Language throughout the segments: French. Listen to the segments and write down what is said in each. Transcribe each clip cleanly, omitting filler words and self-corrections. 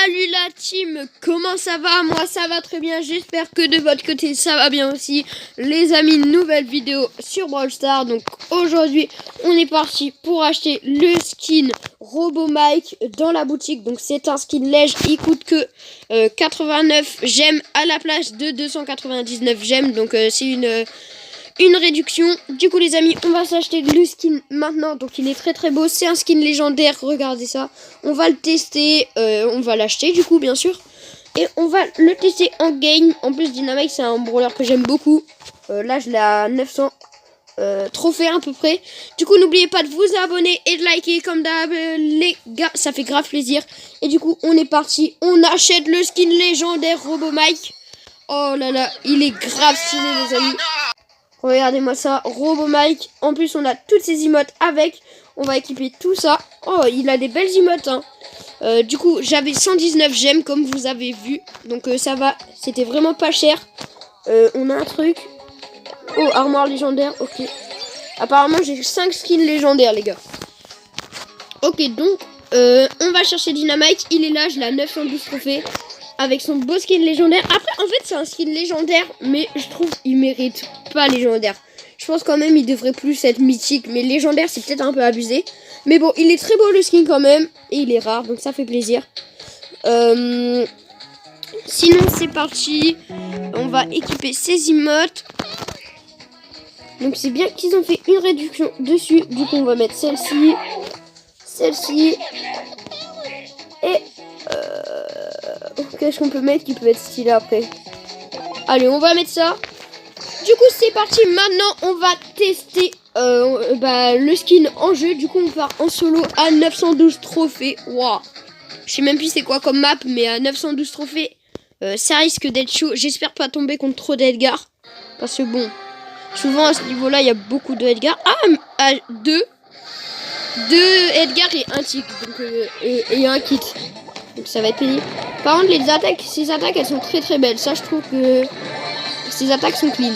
Salut la team, comment ça va? Moi ça va très bien, j'espère que de votre côté ça va bien aussi. Les amis, nouvelle vidéo sur Brawl Stars. Donc aujourd'hui on est parti pour acheter le skin Robo Mike dans la boutique. Donc c'est un skin léger, il coûte que 89 gemmes à la place de 299 gemmes. Donc c'est une réduction. Du coup les amis, on va s'acheter le skin maintenant. Donc il est très très beau, c'est un skin légendaire, regardez ça. On va le tester, on va l'acheter du coup bien sûr. Et on va le tester en game. En plus Dynamite c'est un brawler que j'aime beaucoup. Là je l'ai à 900 trophées à peu près. Du coup n'oubliez pas de vous abonner et de liker comme d'hab les gars, ça fait grave plaisir. Et du coup on est parti, on achète le skin légendaire Robo Mike. Oh là là, il est grave stylé les amis. Regardez-moi ça, Robo Mike. En plus, on a toutes ces emotes avec. On va équiper tout ça. Oh, il a des belles emotes. Hein. Du coup, j'avais 119 gemmes, comme vous avez vu. Donc, ça va. C'était vraiment pas cher. On a un truc. Oh, armoire légendaire. Ok. Apparemment, j'ai 5 skins légendaires, les gars. Ok, donc, on va chercher Dynamite. Il est là, je l'ai à 912 trophées. Avec son beau skin légendaire. Après, en fait, c'est un skin légendaire. Mais je trouve qu'il mérite pas légendaire. Je pense quand même il devrait plus être mythique. Mais légendaire, c'est peut-être un peu abusé. Mais bon, il est très beau le skin quand même. Et il est rare, donc ça fait plaisir. Sinon, c'est parti. On va équiper ces emotes. Donc c'est bien qu'ils ont fait une réduction dessus. Du coup, on va mettre celle-ci. Celle-ci. Et... qu'est-ce qu'on peut mettre qui peut être stylé après? Allez, on va mettre ça. Du coup, c'est parti. Maintenant, on va tester le skin en jeu. Du coup, on part en solo à 912 trophées. Waouh. Je sais même plus c'est quoi comme map, mais à 912 trophées, ça risque d'être chaud. J'espère pas tomber contre trop d'Edgar. Parce que bon, souvent à ce niveau-là, il y a beaucoup de Edgar. Ah, deux Edgar et un tick. Donc, et un kit. Donc ça va être pénible. Par contre les attaques, ces attaques elles sont très très belles. Ça je trouve que ces attaques sont clean.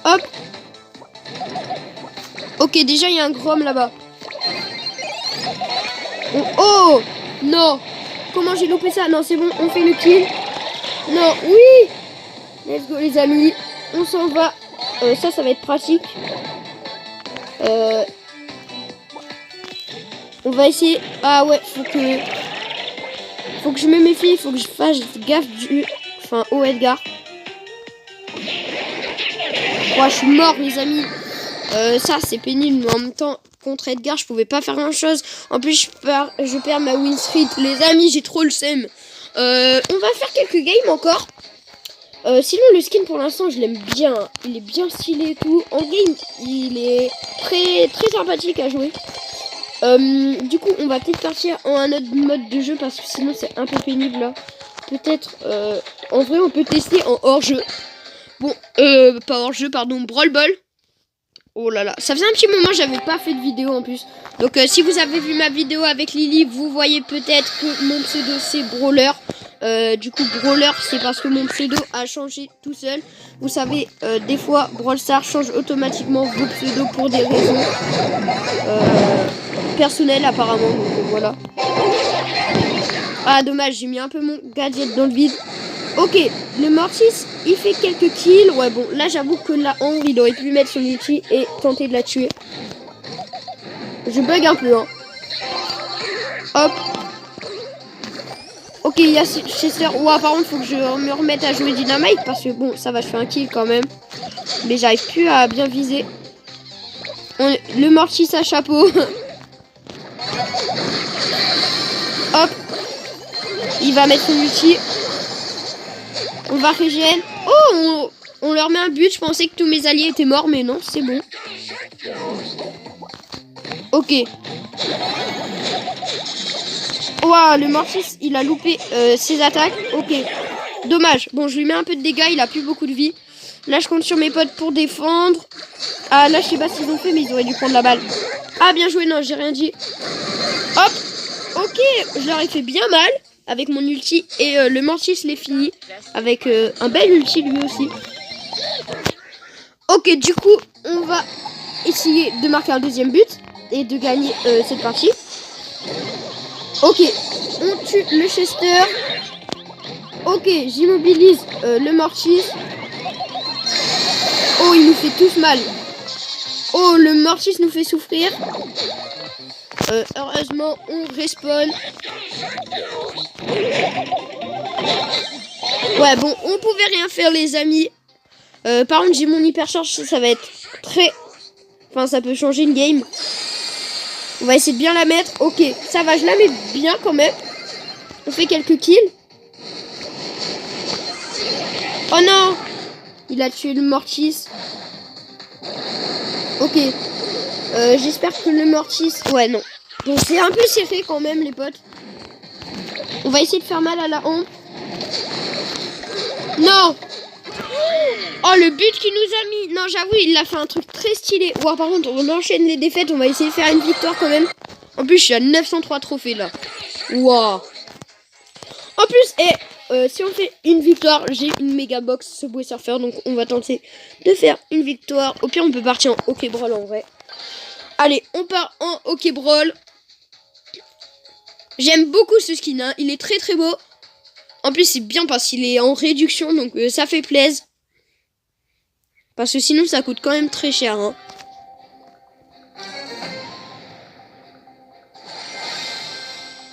Hop. Ok, déjà il y a un Grom là-bas. Oh non. Comment j'ai loupé ça? Non c'est bon, on fait le kill. Non, oui. Let's go les amis. On s'en va. Ça va être pratique. On va essayer. Ah ouais, faut que je me méfie, faut que je fasse gaffe au Edgar. Ouais, je suis mort les amis. Ça c'est pénible, mais en même temps contre Edgar je pouvais pas faire grand chose. En plus je perds ma win streak. Les amis, j'ai trop le seum. On va faire quelques games encore. Sinon le skin pour l'instant je l'aime bien. Il est bien stylé et tout. En game il est très très sympathique à jouer. Du coup on va peut-être partir en un autre mode de jeu parce que sinon c'est un peu pénible là. Peut-être en vrai on peut tester en hors-jeu. Bon, pas hors-jeu, pardon, Brawl Ball. Oh là là, ça faisait un petit moment j'avais pas fait de vidéo en plus. Donc si vous avez vu ma vidéo avec Lily, vous voyez peut-être que mon pseudo c'est Brawler. Du coup Brawler c'est parce que mon pseudo a changé tout seul. Vous savez, des fois Brawl Stars change automatiquement vos pseudos pour des raisons personnelles apparemment. Donc voilà. Ah dommage, j'ai mis un peu mon gadget dans le vide. Ok, le Mortis il fait quelques kills. Ouais bon, là j'avoue que la Ombre il aurait pu mettre son ulti et tenter de la tuer. Je bug un peu hein. Hop. Ok, il y a Chester. Ouah, par contre, faut que je me remette à jouer Dynamite parce que bon, ça va, je fais un kill quand même. Mais j'arrive plus à bien viser. Le Mortis à chapeau. Hop. Il va mettre son ulti. On va régène. Oh, on leur met un but. Je pensais que tous mes alliés étaient morts, mais non, c'est bon. Ok. Ouah, le Mortis, il a loupé ses attaques. Ok. Dommage. Bon, je lui mets un peu de dégâts. Il a plus beaucoup de vie. Là, je compte sur mes potes pour défendre. Ah, là, je sais pas ce qu'ils ont fait, mais ils auraient dû prendre la balle. Ah, bien joué. Non, j'ai rien dit. Hop. Ok. Je leur ai fait bien mal avec mon ulti. Et le Mortis l'est fini. Avec un bel ulti, lui aussi. Ok, du coup, on va essayer de marquer un deuxième but. Et de gagner cette partie. Ok, on tue le Chester. Ok, j'immobilise le Mortis. Oh, il nous fait tous mal. Oh, le Mortis nous fait souffrir. Heureusement, on respawn. Ouais, bon, on pouvait rien faire, les amis. Par contre, j'ai mon hypercharge, ça va être très... Enfin, ça peut changer une game. On va essayer de bien la mettre. Ok, ça va, je la mets bien quand même. On fait quelques kills. Oh non! Il a tué le Mortis. Ok. J'espère que le Mortis... Ouais, non. Donc c'est un peu serré quand même, les potes. On va essayer de faire mal à la hampe. Non! Oh, le but qu'il nous a mis. Non, j'avoue, il a fait un truc très stylé. Ouah, par contre, on enchaîne les défaites. On va essayer de faire une victoire quand même. En plus, je suis à 903 trophées, là. Waouh! En plus, si on fait une victoire, j'ai une méga box Subway Surfer. Donc, on va tenter de faire une victoire. Au pire, on peut partir en hockey brawl en vrai. Allez, on part en hockey brawl. J'aime beaucoup ce skin, hein. Il est très très beau. En plus, c'est bien parce qu'il est en réduction. Donc, ça fait plaisir. Parce que sinon, ça coûte quand même très cher, hein.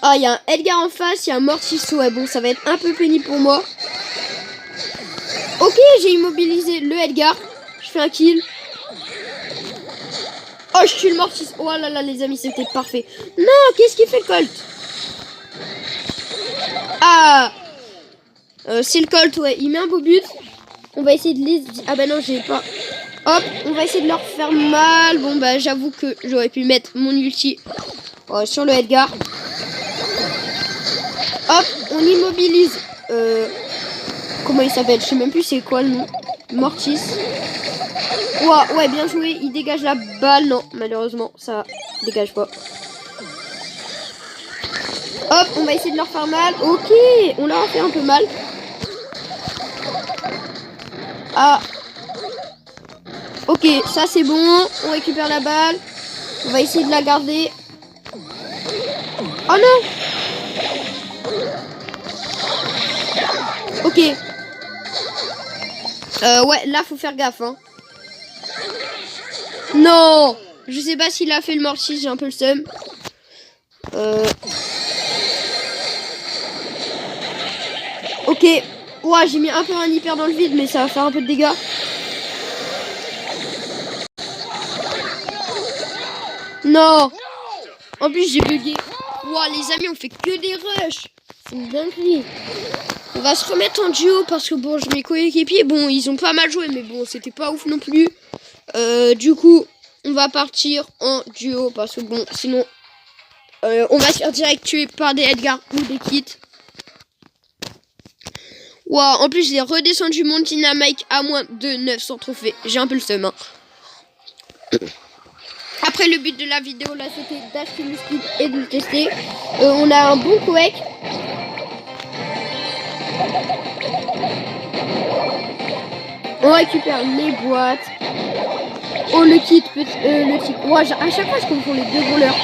Ah, il y a un Edgar en face, il y a un Mortis. Ouais, bon, ça va être un peu pénible pour moi. Ok, j'ai immobilisé le Edgar. Je fais un kill. Oh, je tue le Mortis. Oh là là, les amis, c'était parfait. Non, qu'est-ce qu'il fait, Colt? Ah, c'est le Colt, ouais. Il met un beau but. On va essayer de les... Ah bah non, j'ai pas... Hop, on va essayer de leur faire mal. Bon, bah, j'avoue que j'aurais pu mettre mon ulti sur le Edgar. Hop, on immobilise. Comment il s'appelle? Je sais même plus c'est quoi le nom. Mortis. Ouah, ouais, bien joué. Il dégage la balle. Non, malheureusement, ça dégage pas. Hop, on va essayer de leur faire mal. Ok, on leur a fait un peu mal. Ah. Ok, ça c'est bon. On récupère la balle. On va essayer de la garder. Oh non! Ok. Ouais, là, faut faire gaffe, hein. Non! Je sais pas s'il a fait le Mortis, j'ai un peu le seum. Ok. Ouais, j'ai mis un peu un hyper dans le vide, mais ça va faire un peu de dégâts. Non! En plus, j'ai bugué. Ouah, les amis, on fait que des rushs. C'est une dinguerie. On va se remettre en duo parce que bon, mes coéquipiers, bon, ils ont pas mal joué, mais bon, c'était pas ouf non plus. Du coup, on va partir en duo parce que bon, sinon, on va se faire direct tuer par des Edgar ou des Kits. Waouh, en plus, j'ai redescendu mon Dynamite à moins de 900 trophées. J'ai un peu le seum, hein. Après, le but de la vidéo, là, c'était d'acheter le skin et de le tester. On a un bon coec. On récupère les boîtes. Oh, le kit, le kit. Ouais, à chaque fois, je confonds les deux voleurs.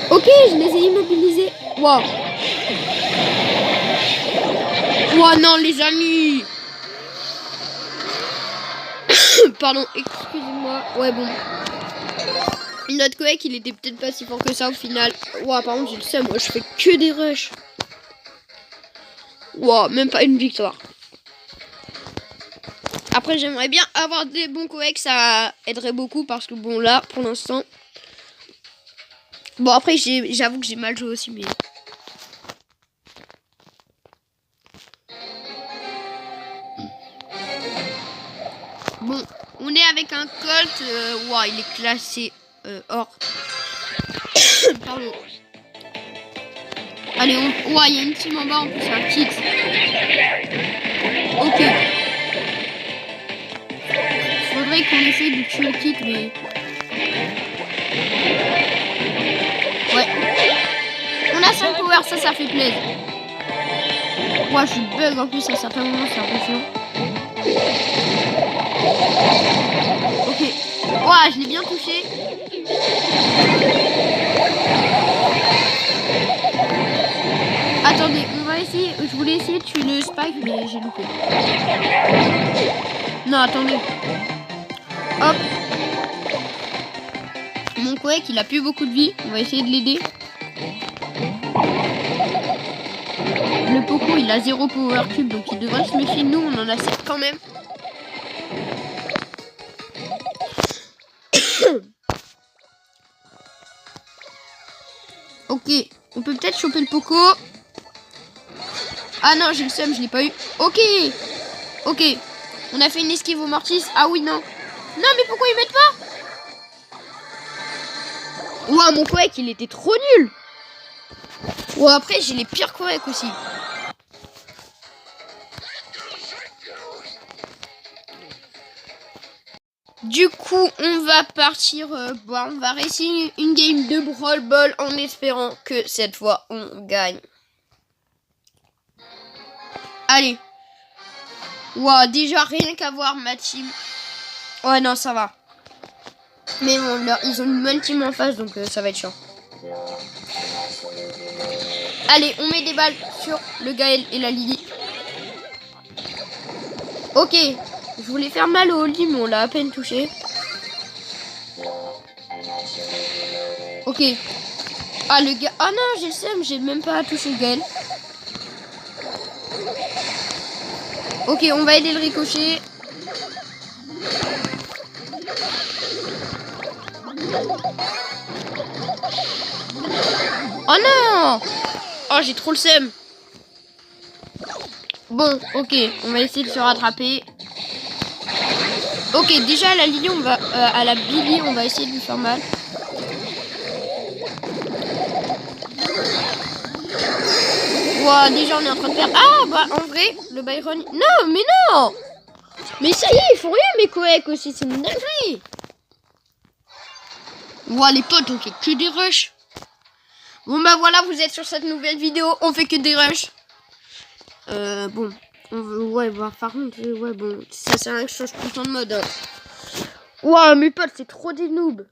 Ok, je les ai immobilisés. Waouh. Wow, non, les amis. Pardon, excusez-moi. Ouais, bon. Notre coec, il était peut-être pas si fort que ça au final. Wow, par contre, j'ai le seum. Moi, je fais que des rushs. Wow, même pas une victoire. Après, j'aimerais bien avoir des bons coecs. Ça aiderait beaucoup parce que, bon, là, pour l'instant... Bon, après, j'avoue que j'ai mal joué aussi, mais... Bon, on est avec un Colt. Wow, il est classé or. Pardon. Allez, ouais, il y a une team en bas, en plus, c'est un kit. Ok. Faudrait qu'on essaye de tuer le kit, mais... Ouais. On a 5 power, ça fait plaisir. Ouais, je suis bug en plus à certains moments, c'est impressionnant. Ok. Ouais, je l'ai bien touché. voulais essayer de tuer le Spike, mais j'ai loupé. Non, attendez. Hop. Mon Quake, il a plus beaucoup de vie. On va essayer de l'aider. Le Poco, il a 0 power cube, donc il devrait se méfier de nous. On en a 7 quand même. Ok, on peut peut-être choper le Poco. Ah non, j'ai le seum, je l'ai pas eu. Ok. Ok. On a fait une esquive au Mortis. Ah oui, non. Non, mais pourquoi ils mettent pas? Ouah, mon Quake, il était trop nul. Ou après, j'ai les pires Quake aussi. Du coup, on va partir. On va réessayer une game de Brawl Ball en espérant que cette fois, on gagne. Allez. Ouah, déjà, rien qu'à voir ma team. Ouais, non, ça va. Mais bon, là, ils ont une bonne team en face, donc ça va être chiant. Allez, on met des balles sur le Gaël et la Lily. Ok. Je voulais faire mal au Oli, mais on l'a à peine touché. Ok. Ah, le gars... Ah non, j'ai le seum, j'ai même pas touché le Gaël. Ok, on va aider le ricochet. Oh non! Oh, j'ai trop le seum. Bon, ok, on va essayer de se rattraper. Ok, déjà à la Lily, on va... à la Billy, on va essayer de lui faire mal. Wow, déjà on est en train de faire... Ah, bah en vrai, le Byron... Non, mais non! Mais ça y est, ils font rien mes Quake aussi, c'est une dinguerie. Wow, les potes, on fait que des rushs. Bon bah voilà, vous êtes sur cette nouvelle vidéo, on fait que des rushs. Bon... Ouais, bah, par contre, ouais, bon, ça sert à rien que je change tout le temps de mode. Hein. Ouah, mes potes, c'est trop des noobs.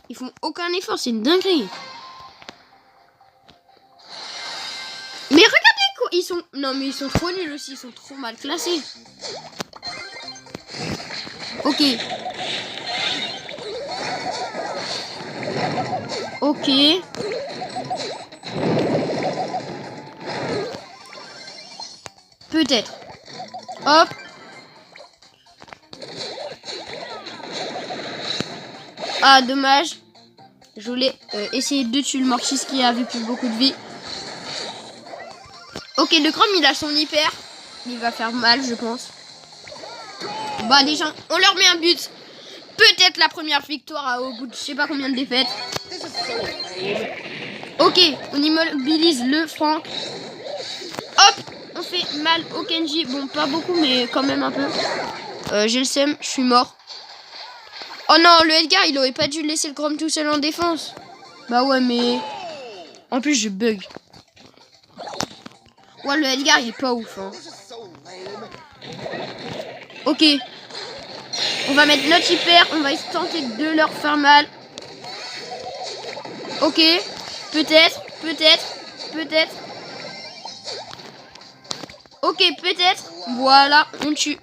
Ils font aucun effort, c'est une dinguerie. Mais regardez quoi, ils sont... Non, mais ils sont trop nuls aussi, ils sont trop mal classés. Ok. Ok. Peut-être. Hop. Ah, dommage. Je voulais essayer de tuer le Mortis qui avait plus beaucoup de vie. Ok, le Chrome, il a son hyper. Il va faire mal, je pense. Bah, déjà, on leur met un but. Peut-être la première victoire au bout de je sais pas combien de défaites. Ok, on immobilise le Frank. Hop. On fait mal au Kenji. Bon, pas beaucoup, mais quand même un peu. J'ai le seum, je suis mort. Oh non, le Edgar, il aurait pas dû laisser le Chrome tout seul en défense. Bah ouais, mais... En plus, je bug. Ouais, le Edgar, il est pas ouf. Hein. Ok. On va mettre notre hyper. On va tenter de leur faire mal. Ok. Peut-être, peut-être, peut-être. Ok, peut-être. Voilà, on tue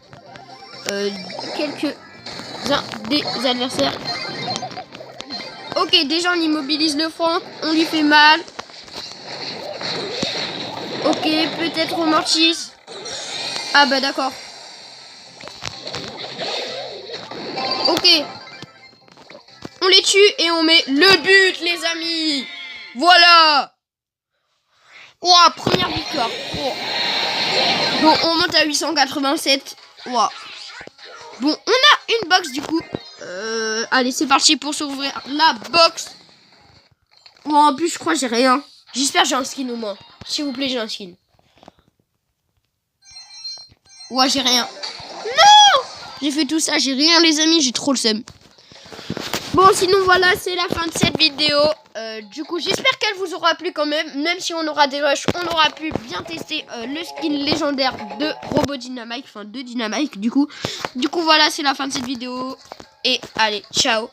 quelques-uns des adversaires. Ok, déjà on immobilise le Frank. On lui fait mal. Ok, peut-être au Mortis. Ah bah d'accord. Ok. On les tue et on met le but, les amis. Voilà. Oh, première victoire. Oh. Bon, on monte à 887. Wow. Bon, on a une box du coup. Allez, c'est parti pour s'ouvrir la box. Oh, en plus, je crois que j'ai rien. J'espère que j'ai un skin au moins. S'il vous plaît, j'ai un skin. Ouais, j'ai rien. Non! J'ai fait tout ça, j'ai rien, les amis. J'ai trop le seum. Bon, sinon, voilà, c'est la fin de cette vidéo. Du coup, j'espère qu'elle vous aura plu quand même. Même si on aura des rushs, on aura pu bien tester le skin légendaire de Robot Dynamite. Enfin, de Dynamite, du coup. Du coup, voilà, c'est la fin de cette vidéo. Et allez, ciao.